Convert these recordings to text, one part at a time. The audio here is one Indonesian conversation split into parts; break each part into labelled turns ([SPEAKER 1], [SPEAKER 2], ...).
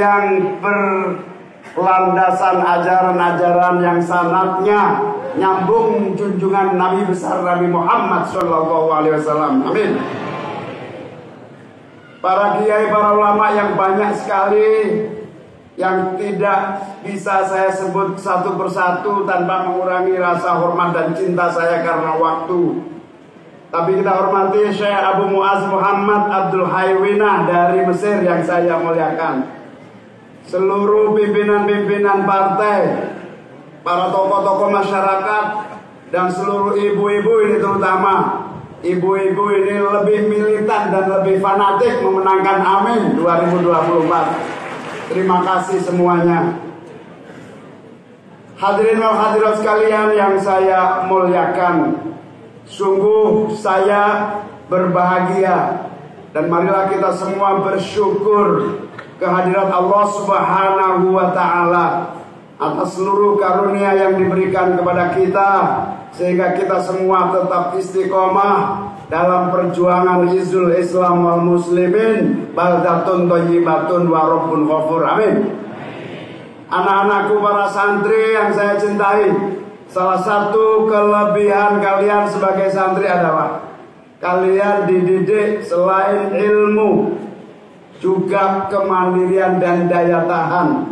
[SPEAKER 1] yang berlandasan ajaran-ajaran yang sanadnya nyambung junjungan Nabi besar Nabi Muhammad SAW. Amin. Para kiai, para ulama yang banyak sekali yang tidak bisa saya sebut satu persatu tanpa mengurangi rasa hormat dan cinta saya karena waktu. Tapi kita hormati Syekh Abu Muaz Muhammad Abdul Haywinah dari Mesir yang saya muliakan. Seluruh pimpinan-pimpinan partai, para tokoh-tokoh masyarakat, dan seluruh ibu-ibu ini terutama. Ibu-ibu ini lebih militan dan lebih fanatik memenangkan Amin 2024. Terima kasih semuanya. Hadirin wal hadirat sekalian yang saya muliakan, sungguh saya berbahagia dan marilah kita semua bersyukur kehadirat Allah Subhanahu wa Ta'ala atas seluruh karunia yang diberikan kepada kita, sehingga kita semua tetap istiqomah dalam perjuangan Hizbul Islam wal Muslimin, baldatun thayyibatun wa rabbun ghafur. Amin. Anak-anakku para santri yang saya cintai, salah satu kelebihan kalian sebagai santri adalah kalian dididik selain ilmu juga kemandirian dan daya tahan,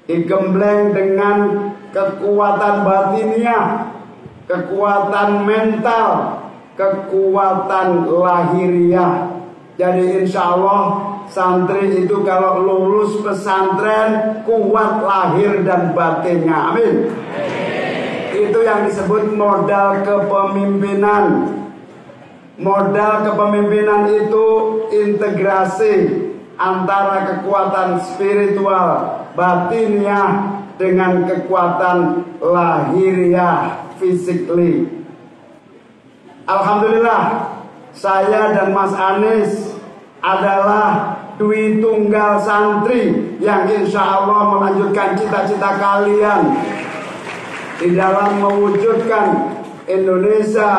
[SPEAKER 1] digembleng dengan kekuatan batiniah, kekuatan mental, kekuatan lahiriah. Jadi insya Allah santri itu kalau lulus pesantren kuat lahir dan batinnya. Amin. Itu yang disebut modal kepemimpinan. Modal kepemimpinan itu integrasi antara kekuatan spiritual batiniah dengan kekuatan lahiriah physically. Alhamdulillah, saya dan Mas Anies adalah dui tunggal santri yang insya Allah melanjutkan cita-cita kalian di dalam mewujudkan Indonesia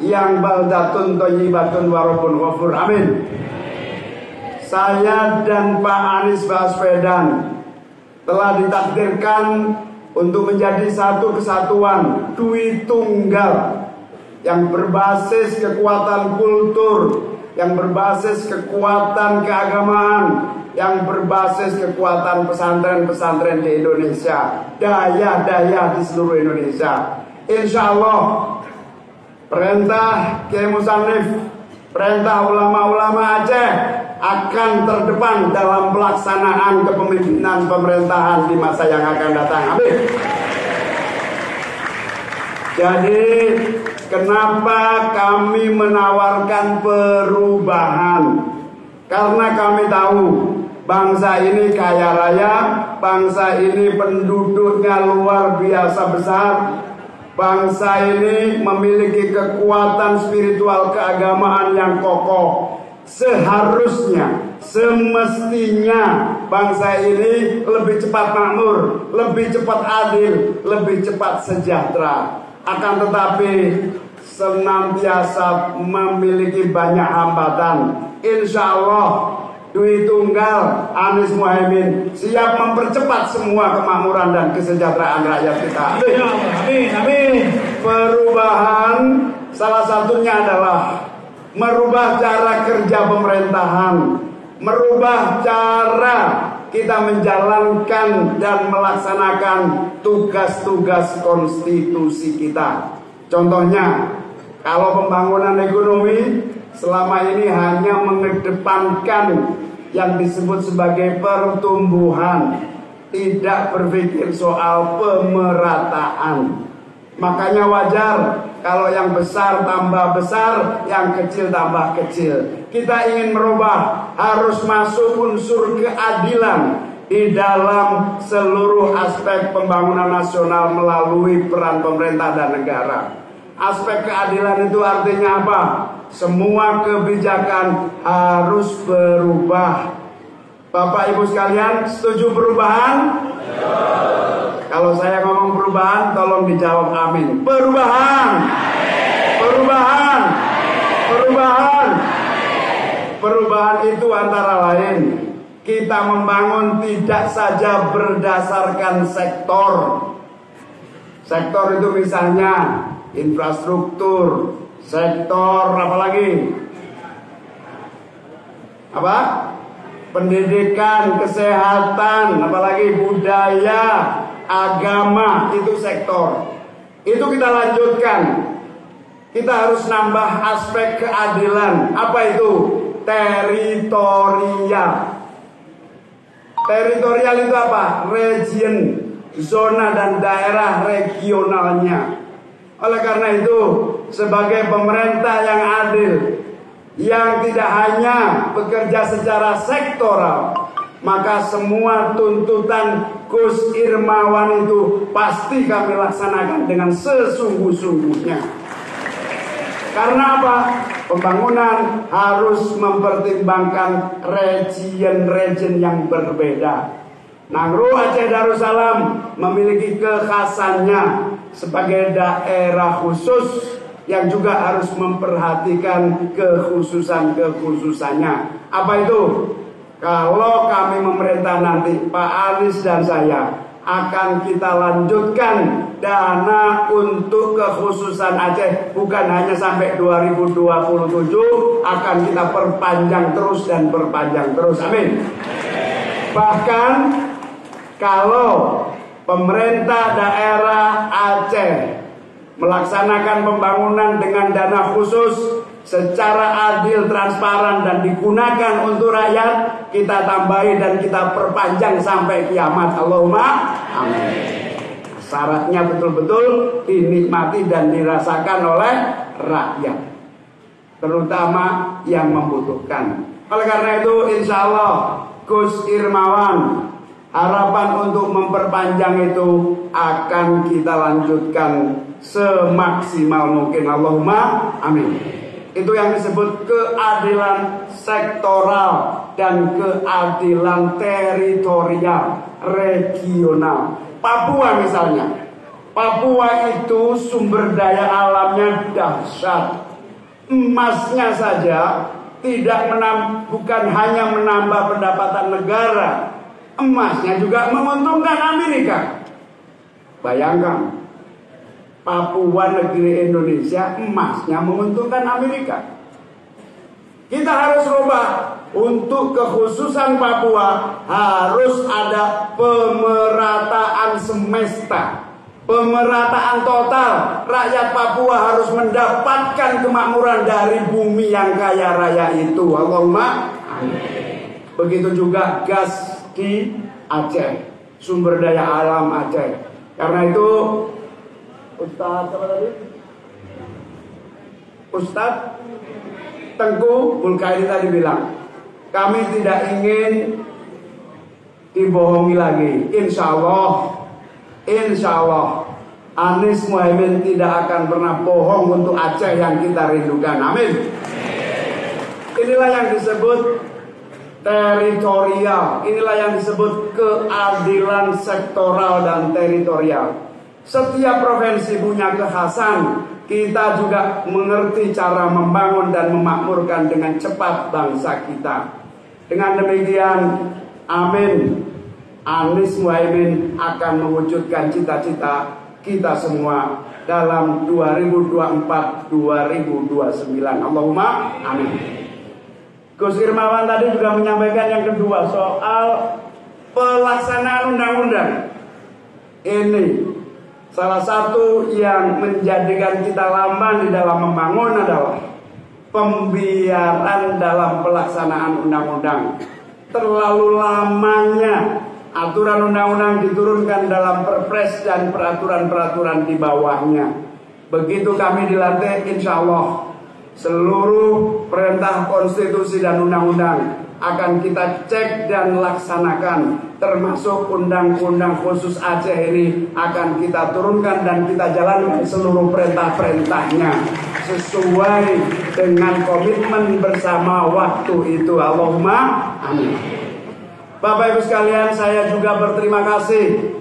[SPEAKER 1] yang baldatun thayyibatun wa rabbun ghafur. Amin. Saya dan Pak Anies Baswedan telah ditakdirkan untuk menjadi satu kesatuan dui tunggal yang berbasis kekuatan kultur, yang berbasis kekuatan keagamaan, yang berbasis kekuatan pesantren-pesantren di Indonesia, daya-daya di seluruh Indonesia. Insya Allah perintah Kiai Musannif, perintah ulama-ulama Aceh akan terdepan dalam pelaksanaan kepemimpinan pemerintahan di masa yang akan datang. Amin. Jadi kenapa kami menawarkan perubahan? Karena kami tahu bangsa ini kaya raya, bangsa ini penduduknya luar biasa besar, bangsa ini memiliki kekuatan spiritual keagamaan yang kokoh. Seharusnya, semestinya bangsa ini lebih cepat makmur, lebih cepat adil, lebih cepat sejahtera. Akan tetapi senantiasa memiliki banyak hambatan. Insya Allah dui tunggal Anies Muhaimin siap mempercepat semua kemakmuran dan kesejahteraan rakyat kita. Amin, amin. Perubahan salah satunya adalah merubah cara kerja pemerintahan, merubah cara kita menjalankan dan melaksanakan tugas-tugas konstitusi kita. Contohnya, kalau pembangunan ekonomi selama ini hanya mengedepankan yang disebut sebagai pertumbuhan, tidak berpikir soal pemerataan. Makanya wajar kalau yang besar tambah besar, yang kecil tambah kecil. Kita ingin merubah, harus masuk unsur keadilan di dalam seluruh aspek pembangunan nasional melalui peran pemerintah dan negara. Aspek keadilan itu artinya apa? Semua kebijakan harus berubah. Bapak Ibu sekalian, setuju perubahan? Kalau saya ngomong perubahan, tolong dijawab amin. Perubahan, perubahan, perubahan. Perubahan itu antara lain kita membangun tidak saja berdasarkan sektor. Sektor itu misalnya infrastruktur, sektor apa lagi? Apa? Pendidikan, kesehatan, apalagi budaya, agama, itu sektor. Itu kita lanjutkan. Kita harus nambah aspek keadilan. Apa itu? Teritorial. Teritorial itu apa? Region, zona dan daerah regionalnya. Oleh karena itu, sebagai pemerintah yang adil, yang tidak hanya bekerja secara sektoral, maka semua tuntutan Gus Irmawan itu pasti kami laksanakan dengan sesungguh-sungguhnya. Karena apa? Pembangunan harus mempertimbangkan region-region yang berbeda. Nangro Aceh Darussalam memiliki kekhasannya sebagai daerah khusus yang juga harus memperhatikan kekhususannya. Apa itu? Kalau kami memerintah nanti, Pak Anies dan saya akan kita lanjutkan dana untuk kekhususan Aceh, bukan hanya sampai 2027, akan kita perpanjang terus dan perpanjang terus. Amin. Bahkan kalau pemerintah daerah Aceh melaksanakan pembangunan dengan dana khusus secara adil, transparan dan digunakan untuk rakyat, kita tambahi dan kita perpanjang sampai kiamat. Allahumma amin. Syaratnya betul-betul dinikmati dan dirasakan oleh rakyat, terutama yang membutuhkan. Oleh karena itu, insya Allah Gus Irmawan, harapan untuk memperpanjang itu akan kita lanjutkan semaksimal mungkin. Allahumma amin. Itu yang disebut keadilan sektoral dan keadilan teritorial regional. Papua misalnya, Papua itu sumber daya alamnya dahsyat. Emasnya saja bukan hanya menambah pendapatan negara, emasnya juga menguntungkan Amerika. Bayangkan, Papua negeri Indonesia, emasnya menguntungkan Amerika. Kita harus rubah. Untuk kekhususan Papua harus ada pemerataan semesta, pemerataan total. Rakyat Papua harus mendapatkan kemakmuran dari bumi yang kaya raya itu. Allahumma amin. Begitu juga gas di Aceh, sumber daya alam Aceh. Karena itu Ustadz apa tadi? Ustadz Tengku Mulkaidi tadi bilang, kami tidak ingin dibohongi lagi. Insya Allah Anies Muhaimin tidak akan pernah bohong untuk Aceh yang kita rindukan. Amin. Inilah yang disebut teritorial. Inilah yang disebut keadilan sektoral dan teritorial. Setiap provinsi punya kekhasan. Kita juga mengerti cara membangun dan memakmurkan dengan cepat bangsa kita. Dengan demikian, amin, Anies Muhaimin akan mewujudkan cita-cita kita semua dalam 2024-2029. Allahumma amin. Gus Irmawan tadi juga menyampaikan yang kedua soal pelaksanaan undang-undang. Ini salah satu yang menjadikan kita lamban di dalam membangun adalah pembiaran dalam pelaksanaan undang-undang. Terlalu lamanya aturan undang-undang diturunkan dalam perpres dan peraturan-peraturan di bawahnya. Begitu kami dilantik, insya Allah seluruh perintah konstitusi dan undang-undang akan kita cek dan laksanakan, termasuk undang-undang khusus Aceh ini akan kita turunkan dan kita jalankan seluruh perintah-perintahnya sesuai dengan komitmen bersama waktu itu. Allahumma amin. Bapak Ibu sekalian, saya juga berterima kasih.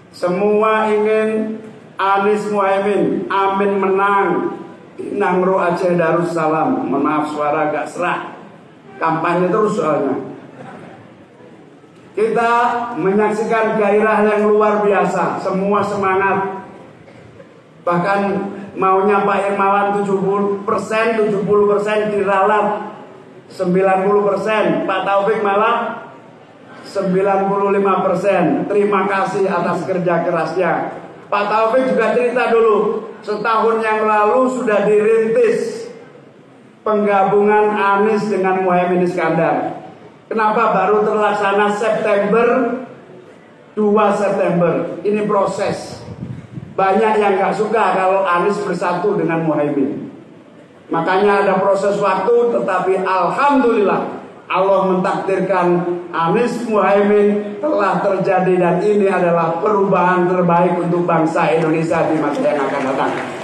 [SPEAKER 1] Semua ingin Anies Muhaimin amin menang di Nangro Aceh Darussalam. Maaf suara agak serak, kampanye terus soalnya. Kita menyaksikan gairah yang luar biasa, semua semangat. Bahkan maunya Pak Hermawan 70%, 70% diralat 90%, Pak Taufik malah 95%. Terima kasih atas kerja kerasnya. Pak Taufik juga cerita dulu, setahun yang lalu sudah dirintis penggabungan Anies dengan Muhaimin Iskandar. Kenapa baru terlaksana September, 2 September? Ini proses. Banyak yang gak suka kalau Anies bersatu dengan Muhaimin. Makanya ada proses waktu, tetapi alhamdulillah Allah mentakdirkan Anies Muhaimin telah terjadi, dan ini adalah perubahan terbaik untuk bangsa Indonesia di masa yang akan datang.